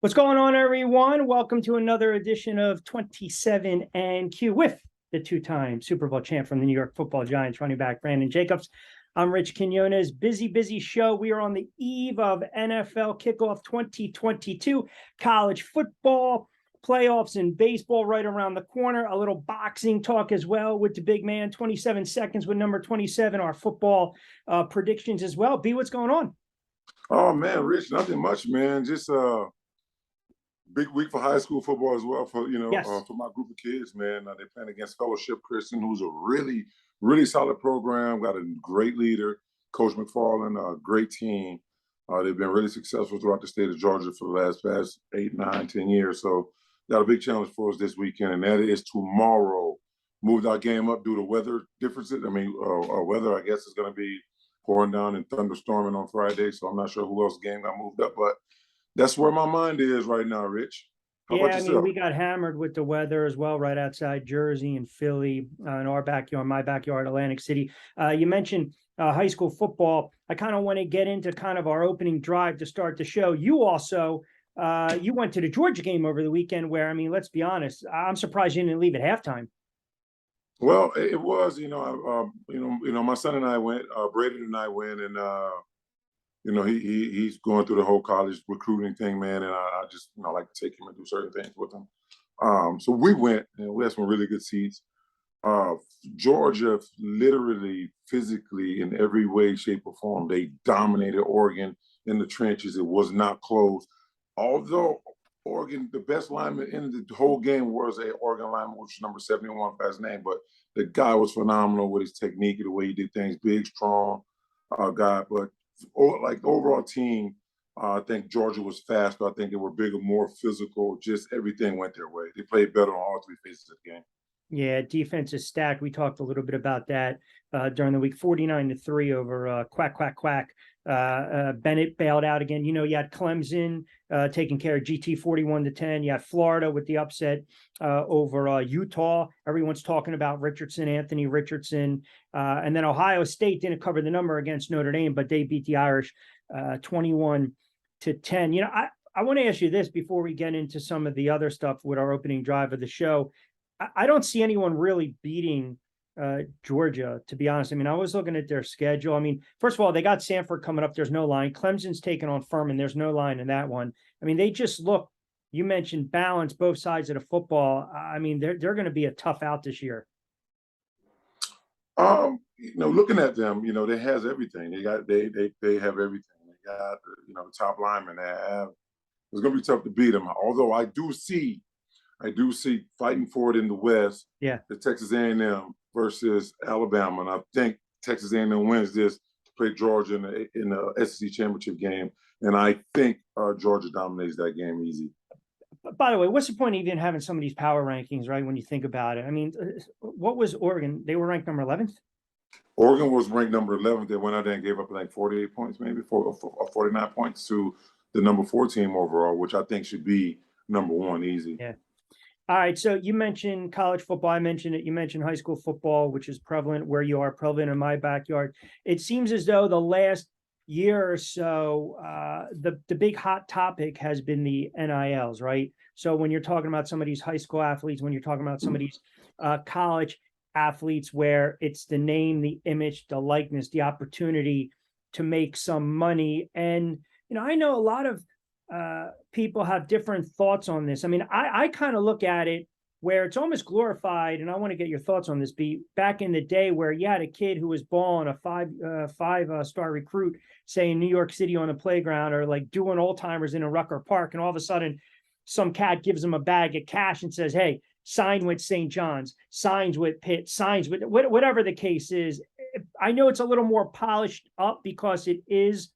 What's going on, everyone? Welcome to another edition of 27 and Q with the two-time Super Bowl champ from the New York Football Giants, running back Brandon Jacobs. I'm Rich Quinones. Busy show. We are on the eve of NFL kickoff 2022, college football, playoffs, and baseball right around the corner. A little boxing talk as well with the big man. 27 seconds with number 27. Our football predictions as well. B, what's going on? Oh man, Rich, nothing much, man. Just big week for high school football as well for Yes. for my group of kids, man. They're playing against Fellowship Christian, who's a really solid program. Got a great leader, Coach McFarland, a great team. They've been really successful throughout the state of Georgia for the past 8, 9, 10 years. So got a big challenge for us this weekend, and that is tomorrow. Moved our game up due to weather differences. Weather, I guess, is going to be pouring down and thunderstorming on Friday. So I'm not sure who else's game got moved up, but that's where my mind is right now, Rich. How about yourself? We got hammered with the weather as well, right outside Jersey and Philly, in our backyard, my backyard, Atlantic City. You mentioned high school football. I kind of want to get into kind of our opening drive to start the show. You also, you went to the Georgia game over the weekend where, I mean, let's be honest, I'm surprised you didn't leave at halftime. Well, it was, my son and I went, Braden and I went, and he's going through the whole college recruiting thing, man, and I just like to take him and do certain things with him. So we went, and we had some really good seats. Georgia, literally, physically, in every way, shape, or form, they dominated Oregon in the trenches. It was not close. Although Oregon, the best lineman in the whole game was a Oregon lineman, which is number 71 for his name. But the guy was phenomenal with his technique and the way he did things. Big, strong guy. But like the overall team, I think Georgia was faster. I think they were bigger, more physical. Just everything went their way. They played better on all three phases of the game. Yeah, defense is stacked. We talked a little bit about that during the week. 49-3 over Quack. Bennett bailed out again. You had Clemson taking care of GT 41-10. You had Florida with the upset over Utah. Everyone's talking about Anthony Richardson. And then Ohio State didn't cover the number against Notre Dame, but they beat the Irish 21-10. I want to ask you this before we get into some of the other stuff with our opening drive of the show. I don't see anyone really beating Georgia, to be honest. I mean, I was looking at their schedule. I mean, first of all, they got Sanford coming up. There's no line. Clemson's taking on Furman. There's no line in that one. I mean, they just look, you mentioned balance, both sides of the football. I mean, they're going to be a tough out this year. Looking at them, they has everything. They have everything. They got, the top linemen. It's going to be tough to beat them. Although I do see fighting for it in the West. Yeah, the Texas A&M versus Alabama, and I think Texas A&M wins this to play Georgia in the SEC championship game, and I think Georgia dominates that game easy. By the way, what's the point of even having some of these power rankings, right? When you think about it, I mean, what was Oregon? They were ranked number 11th. Oregon was ranked number 11th. They went out there and gave up like 48 points, maybe 49 points to the number 4 team overall, which I think should be number 1 easy. Yeah. All right, so you mentioned college football. I mentioned it. You mentioned high school football, which is prevalent where you are, prevalent in my backyard. It seems as though the last year or so, the big hot topic has been the NILs, right? So when you're talking about some of these high school athletes, when you're talking about some of these college athletes, where it's the name, the image, the likeness, the opportunity to make some money. And, I know a lot of people have different thoughts on this. I mean, I kind of look at it where it's almost glorified, and I want to get your thoughts on this. Back in the day where you had a kid who was balling, a five-star recruit, say in New York City on the playground, or like doing old timers in a Rucker Park, and all of a sudden some cat gives him a bag of cash and says, "Hey, sign with St. John's, signs with Pitt, signs with whatever the case is." I know it's a little more polished up because it is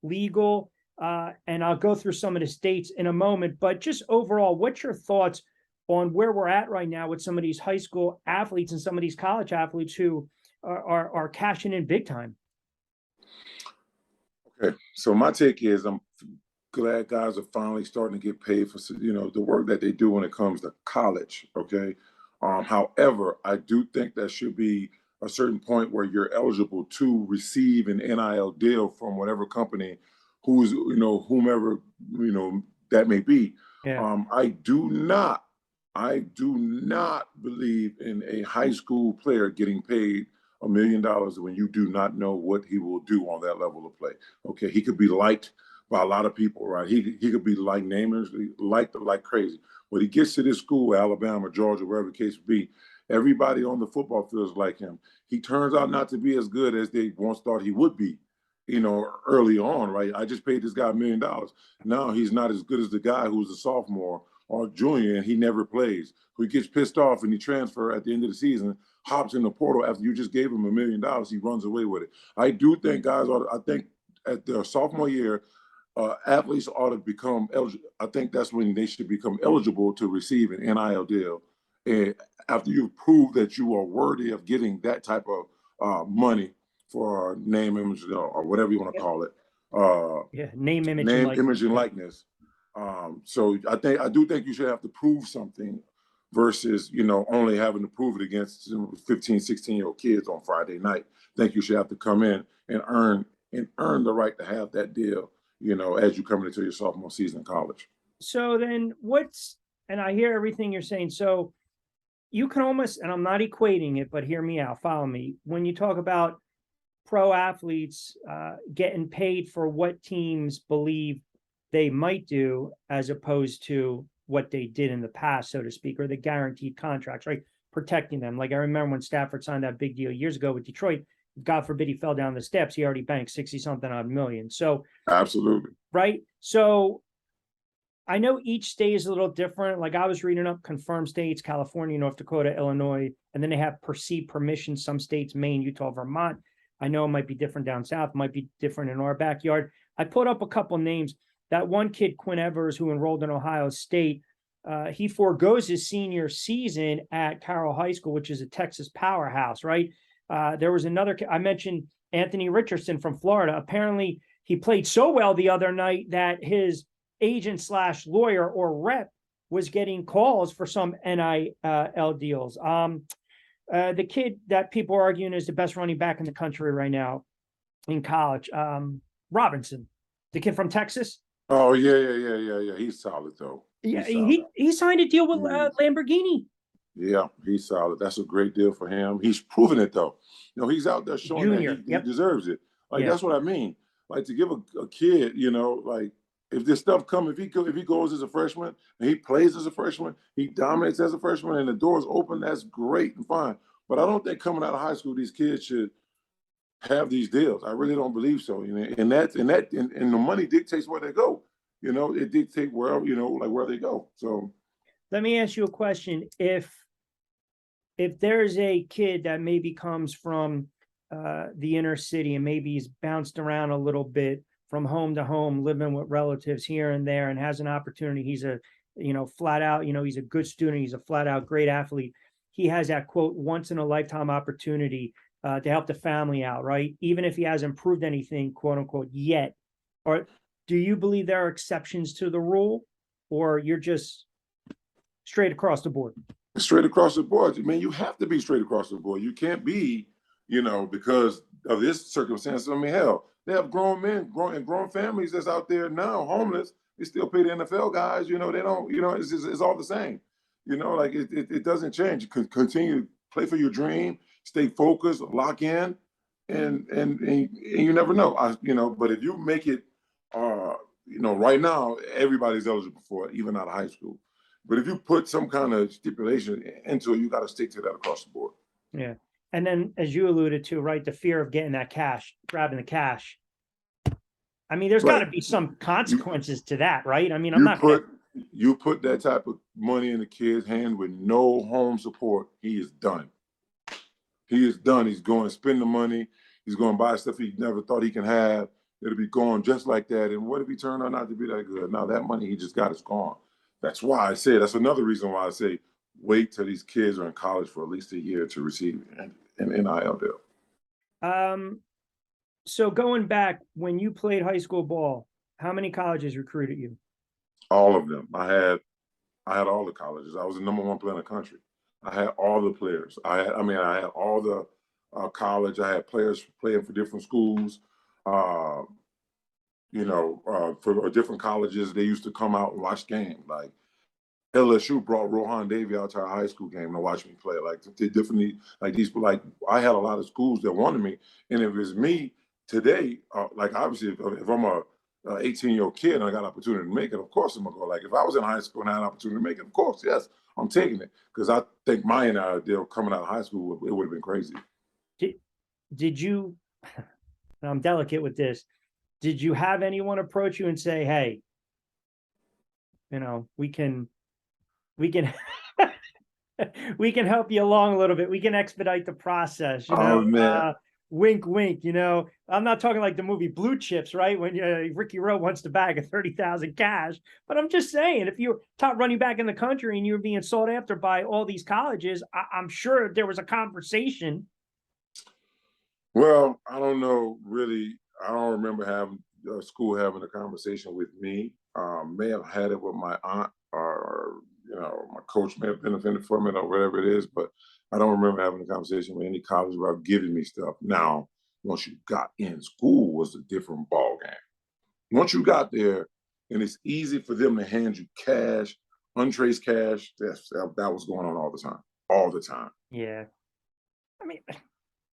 legal. And I'll go through some of the states in a moment, but just overall, what's your thoughts on where we're at right now with some of these high school athletes and some of these college athletes who are cashing in big time? Okay, so my take is I'm glad guys are finally starting to get paid for the work that they do when it comes to college. Okay, however, I do think there should be a certain point where you're eligible to receive an NIL deal from whatever company whomever that may be. Yeah. I do not believe in a high school player getting paid $1 million when you do not know what he will do on that level of play. Okay, he could be liked by a lot of people, right? He could be like namers, liked like crazy. When he gets to this school, Alabama, Georgia, wherever the case be, everybody on the football field is like him. He turns out not to be as good as they once thought he would be, early on, right? I just paid this guy $1 million. Now he's not as good as the guy who's a sophomore or junior and he never plays. Who gets pissed off and he transfer at the end of the season, hops in the portal after you just gave him $1 million, he runs away with it. I do think guys I think at their sophomore year, athletes ought to become eligible. I think that's when they should become eligible to receive an NIL deal. And after you've proved that you are worthy of getting that type of money for name, image, or whatever you want to call it. Yeah. Name, image, and Name, likeness. image, and likeness. So I do think you should have to prove something versus, only having to prove it against 15, 16-year-old kids on Friday night. I think you should have to come in and earn the right to have that deal, as you come into your sophomore season in college. So then and I hear everything you're saying. So you can almost, and I'm not equating it, but hear me out, follow me. When you talk about pro athletes getting paid for what teams believe they might do, as opposed to what they did in the past, so to speak, or the guaranteed contracts, right? Protecting them. Like I remember when Stafford signed that big deal years ago with Detroit, God forbid he fell down the steps, he already banked 60 something odd million. So absolutely. Right. So I know each state is a little different. Like I was reading up confirmed states, California, North Dakota, Illinois, and then they have perceived permission. Some states, Maine, Utah, Vermont. I know it might be different down south, might be different in our backyard. I put up a couple names. That one kid, Quinn Evers, who enrolled in Ohio State, he forgoes his senior season at Carroll High School, which is a Texas powerhouse, right? There was another, I mentioned Anthony Richardson from Florida. Apparently, he played so well the other night that his agent / lawyer or rep was getting calls for some NIL deals. The kid that people are arguing is the best running back in the country right now in college, Robinson, the kid from Texas. Oh yeah. He's solid though. Yeah, he signed a deal with Lamborghini. Yeah, he's solid. That's a great deal for him. He's proven it though. He's out there showing Junior, that he deserves it. Like that's what I mean. Like to give a kid, like if this stuff comes, if he goes as a freshman and he plays as a freshman, he dominates as a freshman, and the doors open, that's great and fine. But I don't think coming out of high school, these kids should have these deals. I really don't believe so. And the money dictates where they go. It dictates where like where they go. So let me ask you a question. If there's a kid that maybe comes from the inner city and maybe he's bounced around a little bit from home to home, living with relatives here and there, and has an opportunity, he's a flat out, he's a good student, he's a flat out great athlete, he has that quote once in a lifetime opportunity to help the family out, right? Even if he hasn't proved anything, quote unquote, yet. Or do you believe there are exceptions to the rule, or you're just straight across the board? Straight across the board. I mean, you have to be straight across the board. You can't be, because of this circumstance. I mean, hell, they have grown men, grown families that's out there now, homeless. They still pay the NFL guys. They don't. It's all the same. Like it doesn't change. You can continue to play for your dream, stay focused, lock in, and you never know. But if you make it, right now everybody's eligible for it, even out of high school. But if you put some kind of stipulation into it, you got to stick to that across the board. Yeah. And then, as you alluded to, right, the fear of getting that cash, grabbing the cash. I mean, there's got to be some consequences to that, right? I mean, you put that type of money in the kid's hand with no home support, he is done. He is done. He's going to spend the money. He's going to buy stuff he never thought he can have. It'll be gone just like that. And what if he turned out not to be that good? Now that money he just got is gone. That's why I say, that's another reason why I say, wait till these kids are in college for at least a year to receive an NIL deal. So going back, when you played high school ball, how many colleges recruited you? All of them. I had all the colleges. I was the #1 player in the country. I had all the players. I had all the college. I had players playing for different schools. for different colleges, they used to come out and watch games. Like LSU brought Rohan Davey out to our high school game to watch me play. Like they differently, like these, like I had a lot of schools that wanted me, and if it's me today, like obviously, if I'm a 18-year-old kid and I got an opportunity to make it, of course I'm gonna go. Like if I was in high school and I had an opportunity to make it, of course, yes, I'm taking it because I think my idea coming out of high school it would have been crazy. Did you? And I'm delicate with this. Did you have anyone approach you and say, "Hey, we can we can we can help you along a little bit. We can expedite the process, Oh man. wink, wink, I'm not talking like the movie Blue Chips, right? When Ricky Rowe wants the bag of 30,000 cash, but I'm just saying, if you're top running back in the country and you're being sought after by all these colleges, I'm sure there was a conversation. Well, I don't know really. I don't remember having school having a conversation with me. May have had it with my aunt or my coach may have benefited from it or whatever it is, but I don't remember having a conversation with any college about giving me stuff. Now, once you got in school was a different ball game. Once you got there, and it's easy for them to hand you cash, untraced cash. That was going on all the time. Yeah. I mean,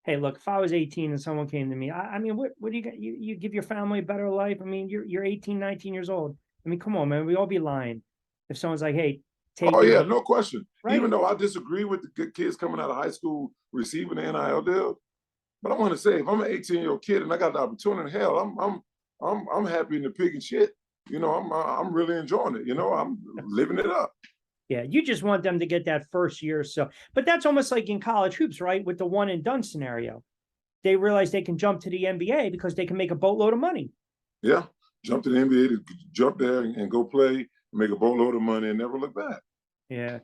hey, look, if I was 18 and someone came to me, I mean, what do you got? You give your family a better life. I mean, you're 18, 19 years old. I mean, come on, man. We all be lying. If someone's like, hey, take Oh it, yeah, no question. right? Even though I disagree with the good kids coming out of high school receiving the NIL deal, but I want to say if I'm an 18-year-old kid and I got the opportunity, hell, I'm happy in the pig and shit. I'm really enjoying it. I'm living it up. Yeah, you just want them to get that first year or so. But that's almost like in college hoops, right? With the one and done scenario. They realize they can jump to the NBA because they can make a boatload of money. Yeah, jump to the NBA to jump there and go play, make a boatload of money, and never look back. Yeah,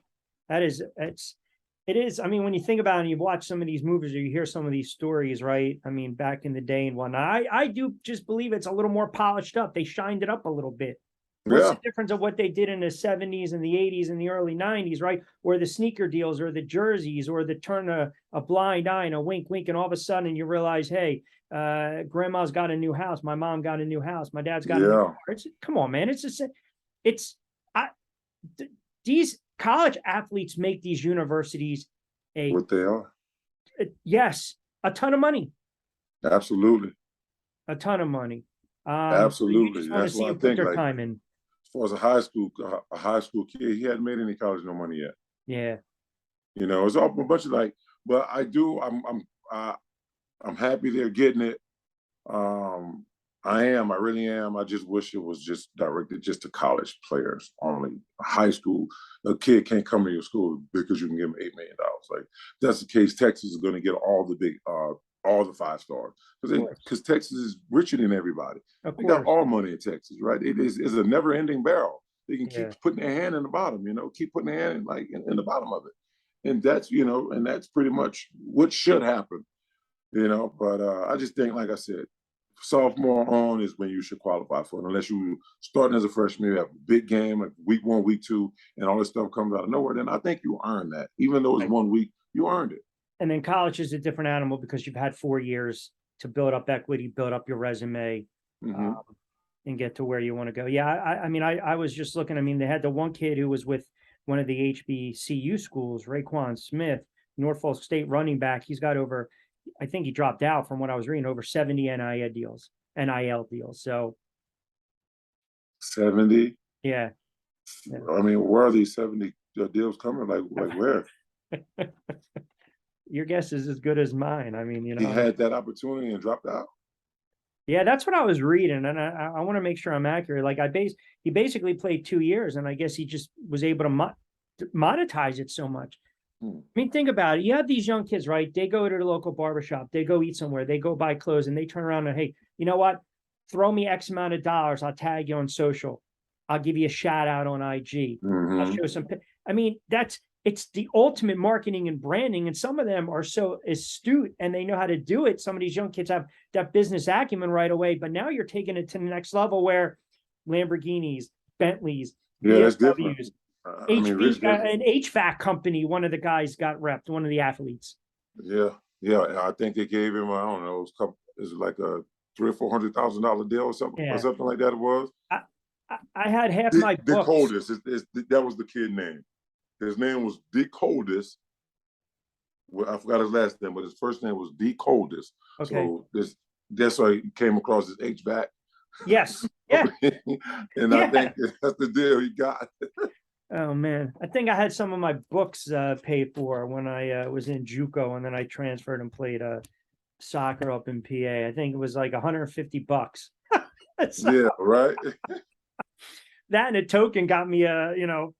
it is. I mean, when you think about it, and you watch some of these movies or you hear some of these stories, right? I mean, back in the day and whatnot, I do just believe it's a little more polished up. They shined it up a little bit. What's the difference of what they did in the 70s and the 80s and the early 90s, right? Or the sneaker deals or the jerseys or the turn a blind eye and a wink, wink, and all of a sudden you realize, hey, grandma's got a new house. My mom got a new house. My dad's got a new car. Come on, man. These college athletes make these universities what they are. Yes, a ton of money. Absolutely. A ton of money. Absolutely. So that's why I think their time in. As far as a high school kid, he hadn't made any college no money yet. Yeah. It's all a bunch of but I'm happy they're getting it. I really am. I just wish it was just directed just to college players only. High school, a kid can't come to your school because you can give him $8 million. Like that's the case. Texas is going to get all the 5 stars because Texas is richer than everybody. We got all money in Texas, right? It's a never-ending barrel. They can keep putting their hand in the bottom, keep putting their hand in the bottom of it, and that's pretty much what should happen, But I just think, like I said, sophomore on is when you should qualify for it. Unless you starting as a freshman, you have a big game like week 1, week 2, and all this stuff comes out of nowhere. Then I think you earned that, even though it's 1 week, you earned it. And then college is a different animal because you've had 4 years to build up equity, build up your resume, and get to where you want to go. Yeah, I mean, I was just looking. I mean, they had the one kid who was with one of the HBCU schools, Raekwon Smith, Norfolk State running back. He's got over, I think he dropped out from what I was reading, over 70 NIL deals. So 70. Yeah. I mean, where are these 70 deals coming? Like where? Your guess is as good as mine. I mean, he had that opportunity and dropped out. Yeah, that's what I was reading, and I want to make sure I'm accurate. Like he basically played 2 years, and I guess he just was able to monetize it so much. I mean, think about it. You have these young kids, right? They go to the local barbershop, they go eat somewhere, they go buy clothes, and they turn around and, hey, you know what? Throw me X amount of dollars. I'll tag you on social. I'll give you a shout out on IG. I'll show some. I mean, it's the ultimate marketing and branding. And some of them are so astute and they know how to do it. Some of these young kids have that business acumen right away, but now you're taking it to the next level where Lamborghinis, Bentleys, BMWs, an HVAC company, one of the guys got repped, one of the athletes. Yeah. I think they gave him, I don't know, it's like a $300,000 or $400,000 deal or Yeah. something like that. It was I had half my Dick books. Holdis. That was the kid name. His name was Dick Holdis. Well, I forgot his last name, but his first name was Dick Holdis. Okay. So that's why he came across his HVAC. Yes. Yeah. And I think that's the deal he got. Oh man, I think I had some of my books paid for when I was in JUCO, and then I transferred and played soccer up in PA. I think it was like $150. Yeah, right. That and a token got me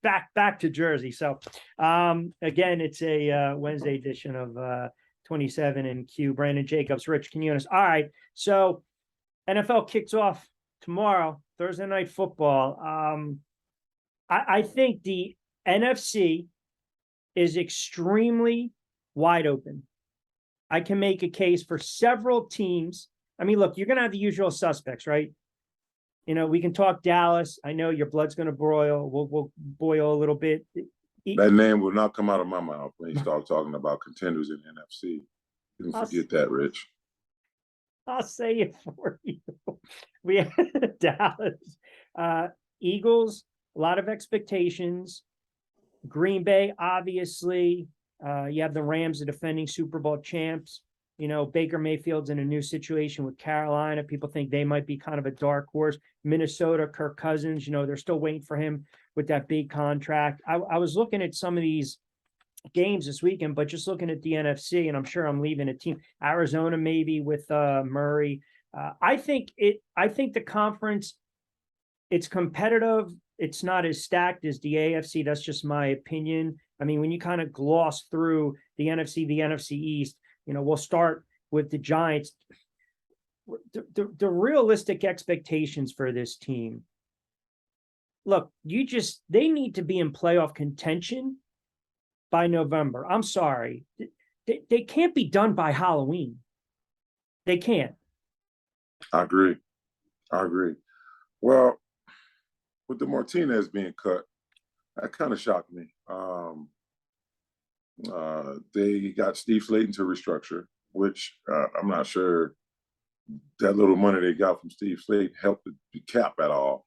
back to Jersey. So again, it's a Wednesday edition of 27 and Q. Brandon Jacobs, Rich Quinones. All right, so NFL kicks off tomorrow, Thursday night football. I think the NFC is extremely wide open. I can make a case for several teams. I mean, look, you're going to have the usual suspects, right? We can talk Dallas. I know your blood's going to broil. We'll boil a little bit. That name will not come out of my mouth when you start talking about contenders in the NFC. You can forget that, Rich. I'll say it for you. We have Dallas, Eagles, a lot of expectations. Green Bay, obviously. You have the Rams, the defending Super Bowl champs. Baker Mayfield's in a new situation with Carolina. People think they might be kind of a dark horse. Minnesota, Kirk Cousins, they're still waiting for him with that big contract. I was looking at some of these games this weekend, but just looking at the NFC, and I'm sure I'm leaving a team. Arizona, maybe with Murray. I think the conference, it's competitive. It's not as stacked as the AFC. That's just my opinion. I mean, when you kind of gloss through the NFC East, we'll start with the Giants. The realistic expectations for this team. Look, they need to be in playoff contention by November. I'm sorry. They can't be done by Halloween. They can't. I agree. Well, with the Martinez being cut, that kind of shocked me. They got Steve Slayton to restructure, which I'm not sure that little money they got from Steve Slayton helped the cap at all.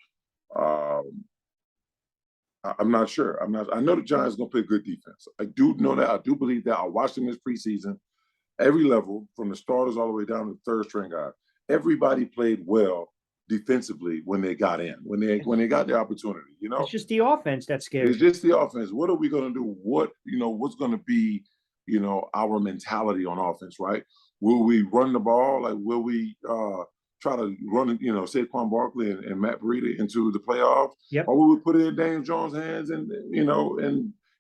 I'm not sure. I know the Giants are going to play good defense. I do know that. I do believe that. I watched them this preseason. Every level, from the starters all the way down to the third string guy, everybody played well defensively when they got in, when they got the opportunity. It's just the offense that scares. It's just the offense. What are we going to do? What's going to be, our mentality on offense, right? Will we run the ball? Like, will we try to run, Saquon Barkley and Matt Breida into the playoffs? Yep. Or will we put it in Daniel Jones' hands? And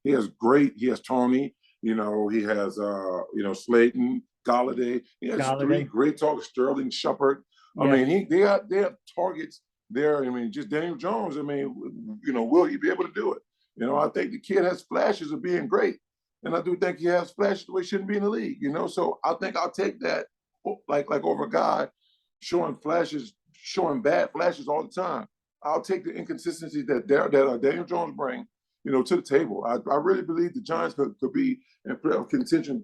he has Tony, he has Slayton, Galladay. He has three great talkers, Sterling, Shepard. Yeah. I mean, they have targets there. I mean, just Daniel Jones. I mean, will he be able to do it? I think the kid has flashes of being great. And I do think he has flashes the way he shouldn't be in the league, So I think I'll take that like over a guy showing bad flashes all the time. I'll take the inconsistencies that Daniel Jones bring, to the table. I really believe the Giants could be in playoff contention,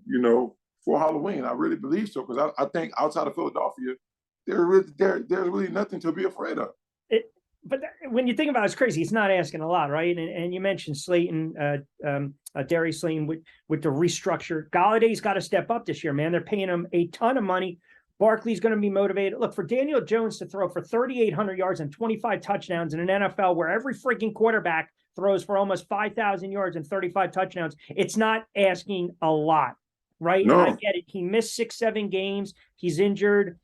for Halloween. I really believe so, because I think outside of Philadelphia, there's really nothing to be afraid of. But when you think about it, it's crazy. He's not asking a lot, right? And you mentioned Slayton, Darius Slayton with the restructure. Galladay's got to step up this year, man. They're paying him a ton of money. Barkley's going to be motivated. Look, for Daniel Jones to throw for 3,800 yards and 25 touchdowns in an NFL where every freaking quarterback throws for almost 5,000 yards and 35 touchdowns, it's not asking a lot, right? No. And I get it. He missed 6-7 games. He's injured.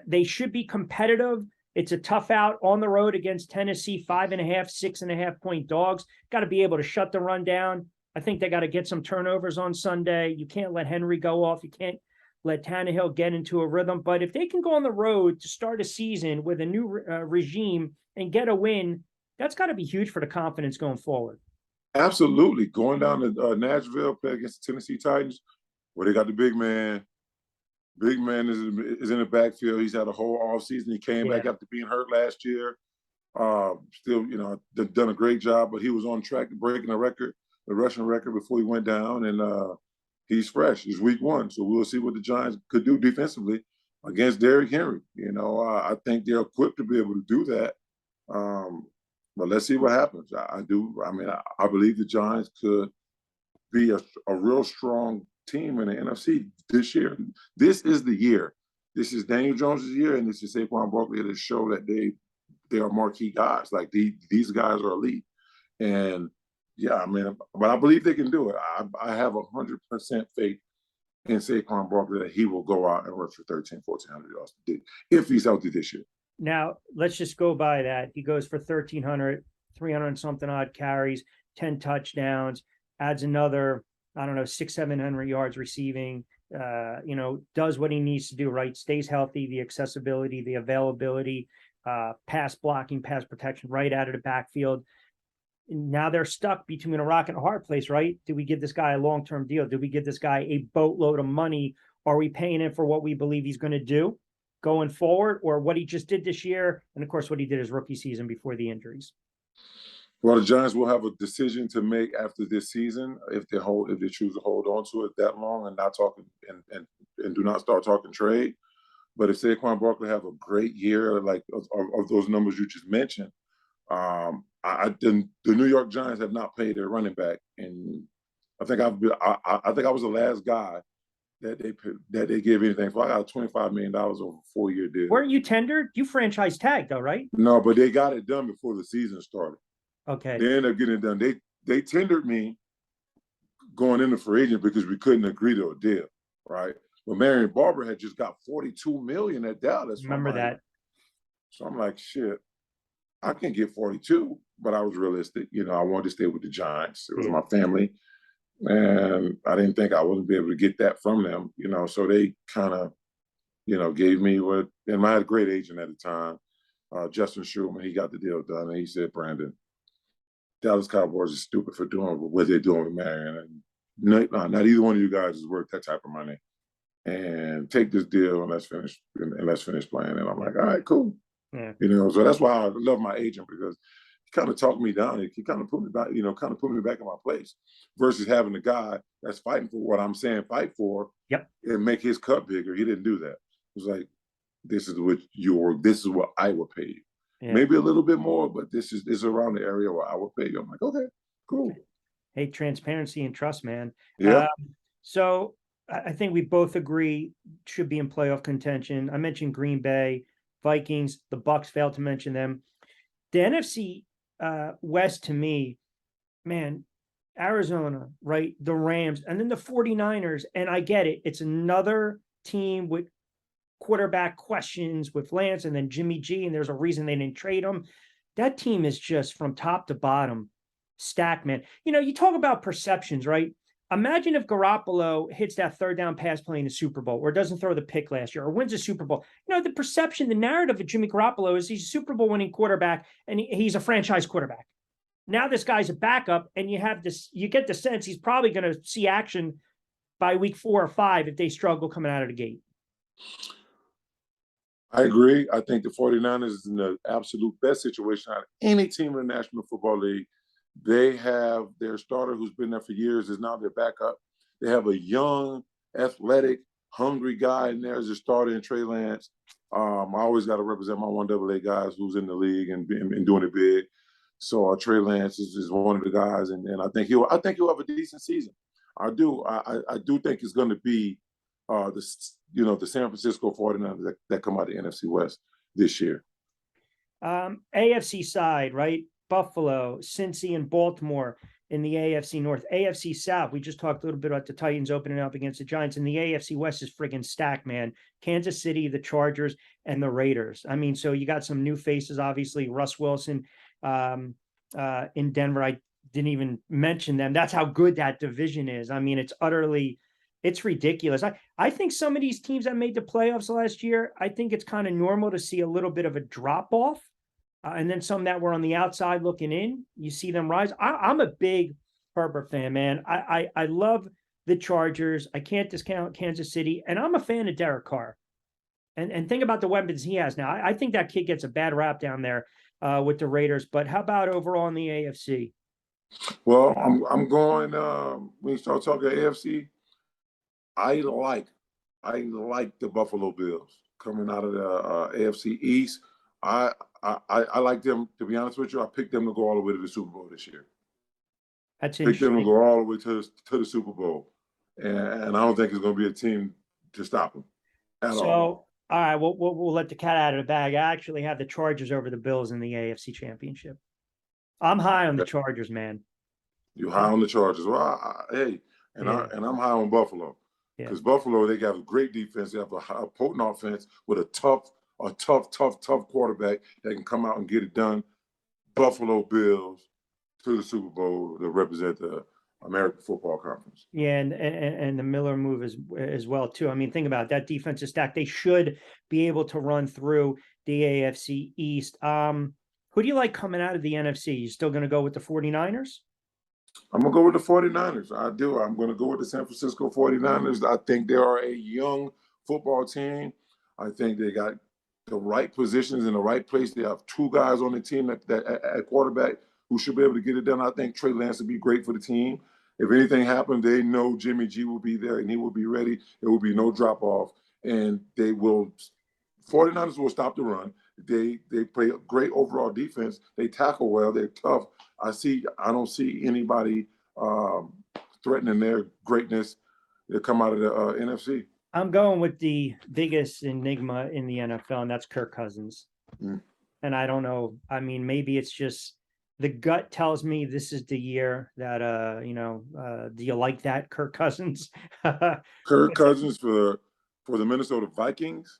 They should be competitive. It's a tough out on the road against Tennessee, 5.5, 6.5 point dogs. Got to be able to shut the run down. I think they got to get some turnovers on Sunday. You can't let Henry go off. You can't let Tannehill get into a rhythm. But if they can go on the road to start a season with a new regime and get a win, that's got to be huge for the confidence going forward. Absolutely. Going down to Nashville, play against the Tennessee Titans, where they got the big man. Big man is in the backfield. He's had a whole offseason. He came back after being hurt last year. Still, done a great job, but he was on track to breaking the rushing record before he went down. And he's fresh. He's week one. So we'll see what the Giants could do defensively. against Derrick Henry. I think they're equipped to be able to do that. But let's see what happens. I do. I mean, I believe the Giants could be a real strong team in the NFC this year. This is the year. This is Daniel Jones' year, and this is Saquon Barkley to show that they are marquee guys. Like these guys are elite. And yeah, I mean, but I believe they can do it. I have 100% faith in Saquon Barkley that he will go out and rush for 1,400 yards if he's healthy this year. Now, let's just go by that. He goes for 1,300, 300 something odd carries, 10 touchdowns, adds another, I don't know, 600-700 yards receiving, does what he needs to do, right? Stays healthy, the accessibility, the availability, pass blocking, pass protection right out of the backfield. Now they're stuck between a rock and a hard place, right? Do we give this guy a long-term deal? Do we give this guy a boatload of money? Are we paying him for what we believe he's going to do going forward, or what he just did this year? And of course, what he did his rookie season before the injuries. Well, the Giants will have a decision to make after this season if they choose to hold on to it that long and not talking and do not start talking trade. But if Saquon Barkley have a great year, like of those numbers you just mentioned, the New York Giants have not paid their running back, and I think I was the last guy that they gave anything for. I got $25 million over a 4-year deal. Weren't you tendered? You franchise tagged though, right? No, but they got it done before the season started. Okay. They ended up getting it done. They tendered me going into free agent because we couldn't agree to a deal, right? But Marion Barber had just got $42 million at Dallas. Remember that? So I'm like, shit, I can get 42, but I was realistic. I wanted to stay with the Giants. It was my family. And I didn't think I wouldn't be able to get that from them, so they kind of, gave me and I had a great agent at the time, Justin Schulman. He got the deal done, and he said, Brandon, Dallas Cowboys are stupid for doing what they're doing with Marion. And not either one of you guys is worth that type of money. And take this deal and let's finish playing. And I'm like, all right, cool. Yeah. So that's why I love my agent, because he kind of talked me down. He kind of put me back, put me back in my place, versus having a guy that's fighting for what I'm saying fight for. Yep. And make his cut bigger. He didn't do that. It was like, this is what I would pay you. Yeah. Maybe a little bit more, but this is around the area where I would pay you. I'm like, okay, cool. Hey, transparency and trust, man. Yeah. So I think we both agree should be in playoff contention. I mentioned Green Bay, Vikings, the Bucs, failed to mention them. The NFC West, to me, man, Arizona, right? The Rams, and then the 49ers. And I get it. It's another team with quarterback questions with Lance and then Jimmy G, and there's a reason they didn't trade him. That team is just from top to bottom stacked, man. You talk about perceptions, right? Imagine if Garoppolo hits that third down pass play in the Super Bowl, or doesn't throw the pick last year, or wins a Super Bowl. The perception, the narrative of Jimmy Garoppolo is he's a Super Bowl winning quarterback, and he's a franchise quarterback. Now this guy's a backup, and you get the sense he's probably going to see action by week 4 or 5 if they struggle coming out of the gate. I agree. I think the 49ers is in the absolute best situation out of any team in the National Football League. They have their starter who's been there for years is now their backup. They have a young, athletic, hungry guy in there as a starter in Trey Lance. I always got to represent my 1AA guys who's in the league and doing it big. So Trey Lance is one of the guys, and I think he'll have a decent season. I do. I do think it's going to be the San Francisco 49ers that come out of the NFC West this year. AFC side, right? Buffalo, Cincy, and Baltimore in the AFC North. AFC South, we just talked a little bit about the Titans opening up against the Giants, and the AFC West is friggin' stacked, man. Kansas City, the Chargers, and the Raiders. I mean, so you got some new faces, obviously. Russ Wilson in Denver. I didn't even mention them. That's how good that division is. I mean, it's ridiculous. I think some of these teams that made the playoffs last year, I think it's kind of normal to see a little bit of a drop-off. And then some that were on the outside looking in, you see them rise. I'm a big Herbert fan, man. I love the Chargers. I can't discount Kansas City. And I'm a fan of Derek Carr. And think about the weapons he has now. I think that kid gets a bad rap down there with the Raiders. But how about overall in the AFC? Well, I'm going, when you start talking AFC, I like the Buffalo Bills, coming out of the AFC East. I like them, to be honest with you. I picked them to go all the way to the Super Bowl this year. That's Picked them to interesting. go all the way to the Super Bowl, and I don't think it's going to be a team to stop them at all. So, all right, we'll let the cat out of the bag. I actually have the Chargers over the Bills in the AFC Championship. I'm high on the Chargers, man. You high on the Chargers? Well, hey, and Yeah. I'm high on Buffalo Yeah. because Buffalo, they got a great defense. They have a potent offense with a tough quarterback that can come out and get it done. Buffalo Bills to the Super Bowl to represent the American Football Conference. Yeah, and the Miller move as well too. I mean, think about it, that defensive stack. They should be able to run through the AFC East. Who do you like coming out of the NFC? You still going to go with the 49ers? I'm going to go with the 49ers. I do. I'm going to go with the San Francisco 49ers. I think they are a young football team. I think they got the right positions in the right place. They have two guys on the team at quarterback who should be able to get it done. I think Trey Lance would be great for the team. If anything happened, they know Jimmy G will be there and he will be ready. There will be no drop off. And 49ers will stop the run. They play a great overall defense. They tackle well. They're tough. I don't see anybody threatening their greatness that come out of the NFC. I'm going with the biggest enigma in the NFL, and that's Kirk Cousins. And I don't know. I mean, maybe it's just the gut tells me this is the year that do you like that, Kirk Cousins? Kirk Cousins for the Minnesota Vikings.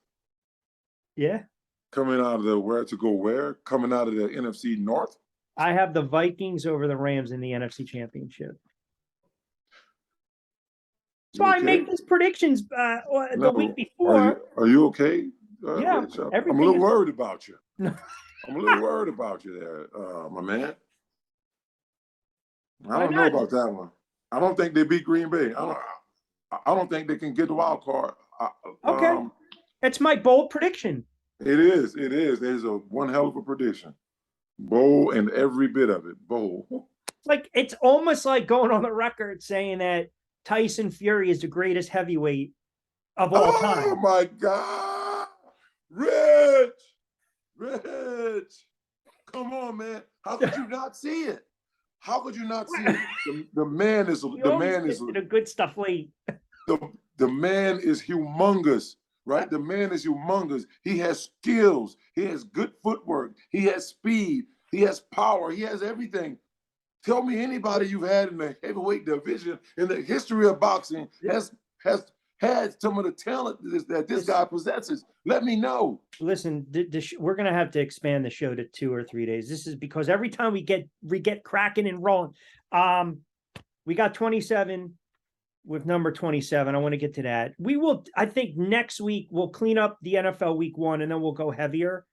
Yeah. Coming out of Coming out of the NFC North. I have the Vikings over the Rams in the NFC Championship. So I make these predictions the week before. Are you okay? Yeah, Rich? I'm a little worried about you. I'm a little worried about you there, my man. I don't know about that one. I don't think they beat Green Bay. I don't think they can get the wild card. Okay, it's my bold prediction. It is. There's one hell of a prediction. Bold and every bit of it. Bold. Like it's almost like going on the record saying that Tyson Fury is the greatest heavyweight of all time. Oh my God. Rich. Come on, man. How could you not see it? How could you not see it? The man is the good stuff late. The man is humongous, right? The man is humongous. He has skills. He has good footwork. He has speed. He has power. He has everything. Tell me anybody you've had in the heavyweight division in the history of boxing has had some of the talent that this guy possesses. Let me know. Listen, we're going to have to expand the show to 2 or 3 days. This is because every time we get cracking and rolling. We got 27 with number 27. I want to get to that. I think next week we'll clean up the NFL week 1 and then we'll go heavier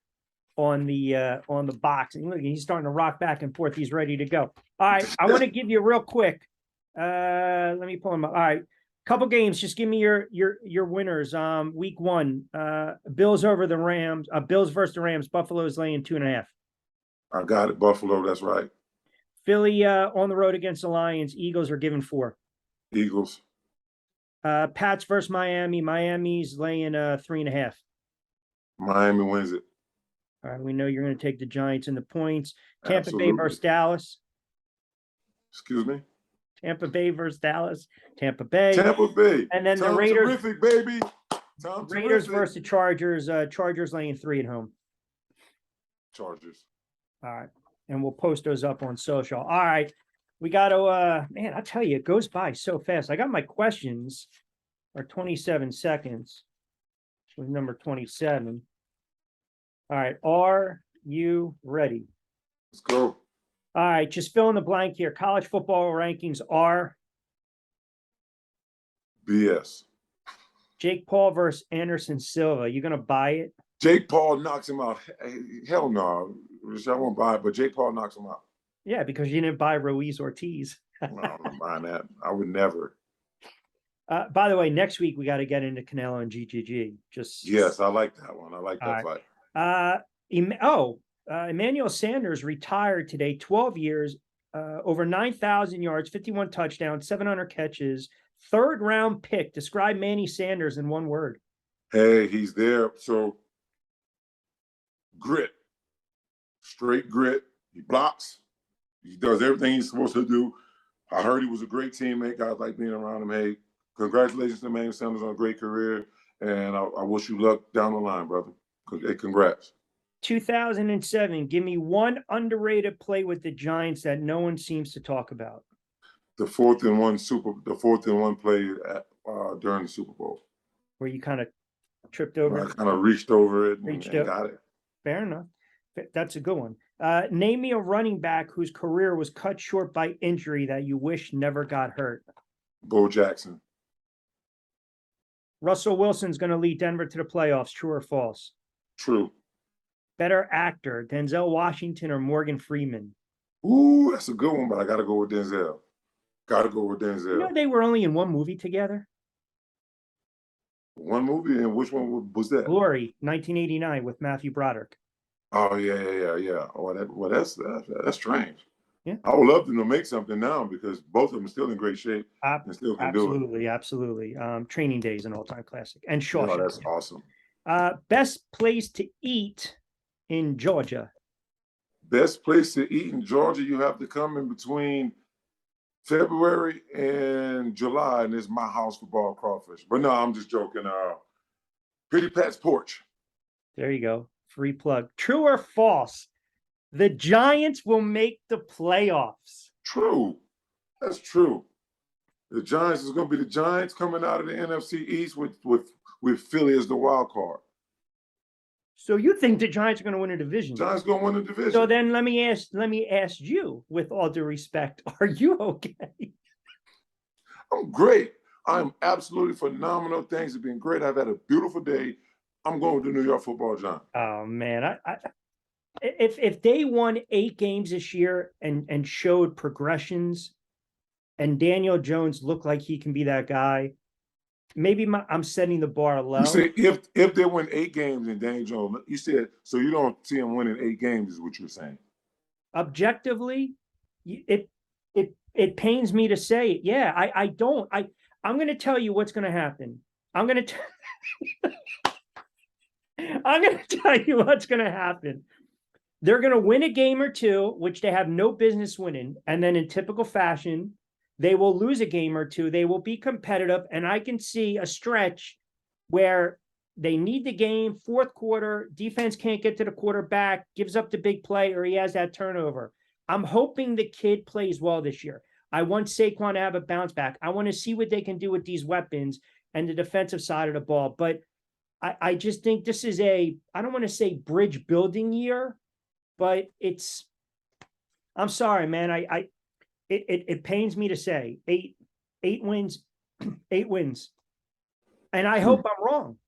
on the boxing. Look, he's starting to rock back and forth. He's ready to go. All right. I want to give you real quick. Let me pull him up. All right. Couple games. Just give me your winners. Week 1, Bills over the Rams. Bills versus the Rams. Buffalo's laying 2.5. I got it. Buffalo. That's right. Philly on the road against the Lions. Eagles are given 4. Eagles. Pats versus Miami. Miami's laying 3.5. Miami wins it. All right. We know you're going to take the Giants in the points. Tampa Absolutely. Bay versus Dallas. Excuse me. Tampa Bay versus Dallas. Tampa Bay. And then the Raiders. Terrific, baby. Raiders versus the Chargers. Chargers laying 3 at home. Chargers. All right. And we'll post those up on social. All right. We got to, man, I tell you, it goes by so fast. I got my questions are 27 seconds with number 27. All right. Are you ready? Let's go. All right. Just fill in the blank here. College football rankings are BS. Jake Paul versus Anderson Silva. You going to buy it? Jake Paul knocks him out. Hell no. I won't buy it, but Jake Paul knocks him out. Yeah, because you didn't buy Ruiz Ortiz. No, I'm not buying that. I would never. By the way, next week we got to get into Canelo and GGG. Yes, I like that one. I like that fight. Emmanuel Sanders retired today, 12 years, over 9,000 yards, 51 touchdowns, 700 catches, 3rd round pick. Describe Manny Sanders in one word. Hey, he's there. So grit, straight grit. He blocks. He does everything he's supposed to do. I heard he was a great teammate. Guys like being around him. Hey, congratulations to Emmanuel Sanders on a great career, and I wish you luck down the line, brother. Hey, congrats. 2007. Give me one underrated play with the Giants that no one seems to talk about. The fourth and one play during the Super Bowl. Where you kind of tripped over. I kind of reached over it and got it. Fair enough. That's a good one. Name me a running back whose career was cut short by injury that you wish never got hurt. Bo Jackson. Russell Wilson's going to lead Denver to the playoffs. True or false? True. Better actor, Denzel Washington or Morgan Freeman? Ooh, that's a good one, but I got to go with Denzel. Got to go with Denzel. You know, they were only in one movie together. One movie, and which one was that? Glory, 1989, with Matthew Broderick. Oh yeah. Oh, that's strange. Yeah, I would love them to make something now because both of them are still in great shape and still can do it. Absolutely. Training Day is an all-time classic. And Shawshank. Oh, that's awesome. Best place to eat in Georgia. Best place to eat in Georgia, you have to come in between February and July, and it's my house for ball crawfish. But no, I'm just joking. Pretty Pat's Porch. There you go. Free plug. True or false? The Giants will make the playoffs. True. That's true. The Giants is going to be the Giants coming out of the NFC East with Philly as the wild card. So you think the Giants are going to win a division? Giants going to win the division. So then let me ask you, with all due respect, are you okay? I'm great. I'm absolutely phenomenal. Things have been great. I've had a beautiful day. I'm going with the New York Football Giants. Oh man, if they won 8 games this year and showed progressions, and Daniel Jones looked like he can be that guy, maybe I'm setting the bar low. You say if they win 8 games and Daniel Jones, you said so you don't see him winning 8 games, is what you're saying. Objectively, it pains me to say it. Yeah, I don't. I'm going to tell you what's going to happen. I'm going to tell you what's going to happen. They're going to win a game or two, which they have no business winning. And then in typical fashion, they will lose a game or two. They will be competitive. And I can see a stretch where they need the game, fourth quarter, defense can't get to the quarterback, gives up the big play, or he has that turnover. I'm hoping the kid plays well this year. I want Saquon to have a bounce back. I want to see what they can do with these weapons and the defensive side of the ball. But I just think this is I don't want to say bridge building year, but I'm sorry, man. It pains me to say 8 wins, 8 wins. And I hope I'm wrong.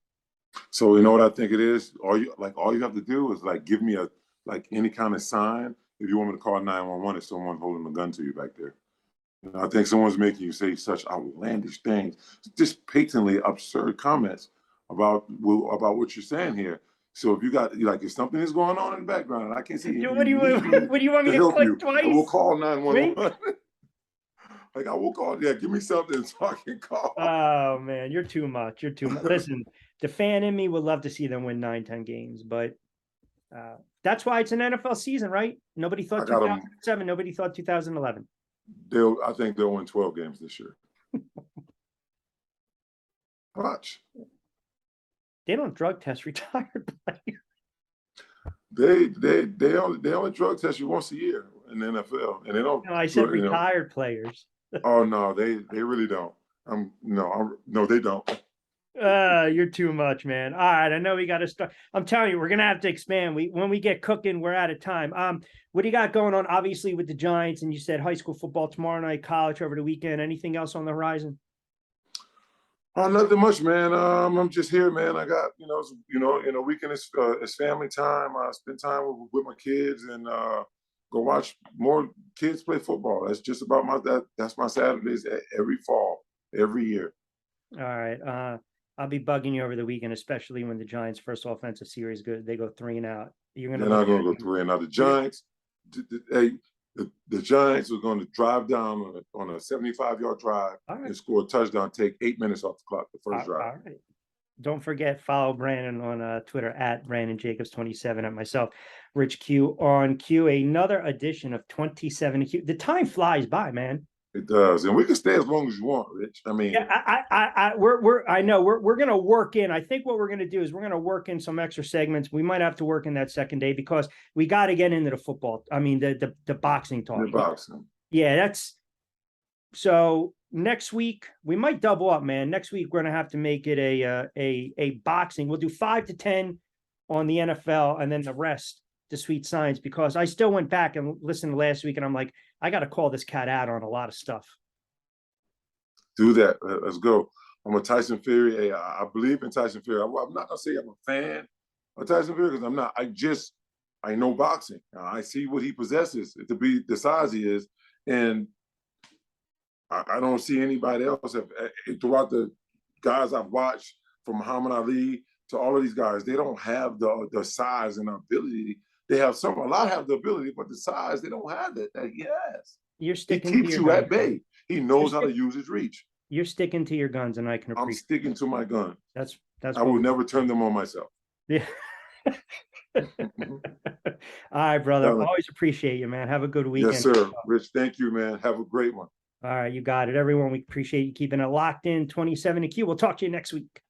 So you know what I think it is? All you have to do is give me any kind of sign if you want me to call 911 if someone's holding a gun to you back there. I think someone's making you say such outlandish things, just patently absurd comments about what you're saying here. So if you got if something is going on in the background and I can't see, what do you want me to click twice? I will call 911. I will call. Yeah, give me something so I can call. Oh man, you're too much. You're too much. Listen, the fan in me would love to see them win 9-10 games, but that's why it's an NFL season, right? Nobody thought 2007. Nobody thought 2011. I think they'll win 12 games this year. Watch. They don't drug test retired players. They only drug test you once a year in the NFL, and they don't. No, I said retired players. Oh no, they really don't. No, they don't. You're too much, man. All right, I know we got to start. I'm telling you, we're gonna have to expand. When we get cooking, we're out of time. What do you got going on? Obviously, with the Giants, and you said high school football tomorrow night, college over the weekend. Anything else on the horizon? Oh, nothing much, man. I'm just here, man. I got in a weekend it's family time. I spend time with my kids and go watch more kids play football. That's just about that's my Saturdays every fall, every year. All right. I'll be bugging you over the weekend, especially when the Giants' first offensive series they go 3 and out. They're not going to go 3 and out. The Giants, the Giants are going to drive down on a 75-yard drive and score a touchdown. Take 8 minutes off the clock. The first drive. All right. don't forget, follow Brandon on Twitter at Brandon Jacobs 27, at myself, Rich Q on Q. Another edition of 27 Q. The time flies by, man. It does, and we can stay as long as you want, Rich. I mean, Yeah, I know we're gonna work in. I think what we're gonna do is we're gonna work in some extra segments. We might have to work in that second day because we got to get into the football. I mean, the boxing talk. the boxing. Yeah, that's so. Next week we might double up, man. Next week we're gonna have to make it a boxing. We'll do 5 to 10 on the NFL, and then the rest the sweet science. Because I still went back and listened to last week, and I'm like, I got to call this cat out on a lot of stuff. Do that. Let's go. I'm a Tyson Fury. Hey, I believe in Tyson Fury. I'm not gonna say I'm a fan of Tyson Fury because I'm not. I know boxing. I see what he possesses to be the size he is, and I don't see anybody else throughout the guys I've watched, from Muhammad Ali to all of these guys. They don't have the size and the ability. They have a lot have the ability, but the size they don't have that he has. You're He sticking to keeps your you at guns. bay. He knows how to use his reach. You're sticking to your guns, and I can I'm appreciate sticking to my gun. that's I will never turn them on myself. yeah. All right, brother. Yeah, man. Always appreciate you, man. Have a good weekend. Yes, sir. Rich, thank you, man. Have a great one. All right, you got it. Everyone, we appreciate you keeping it locked in. 27 to Q. We'll talk to you next week.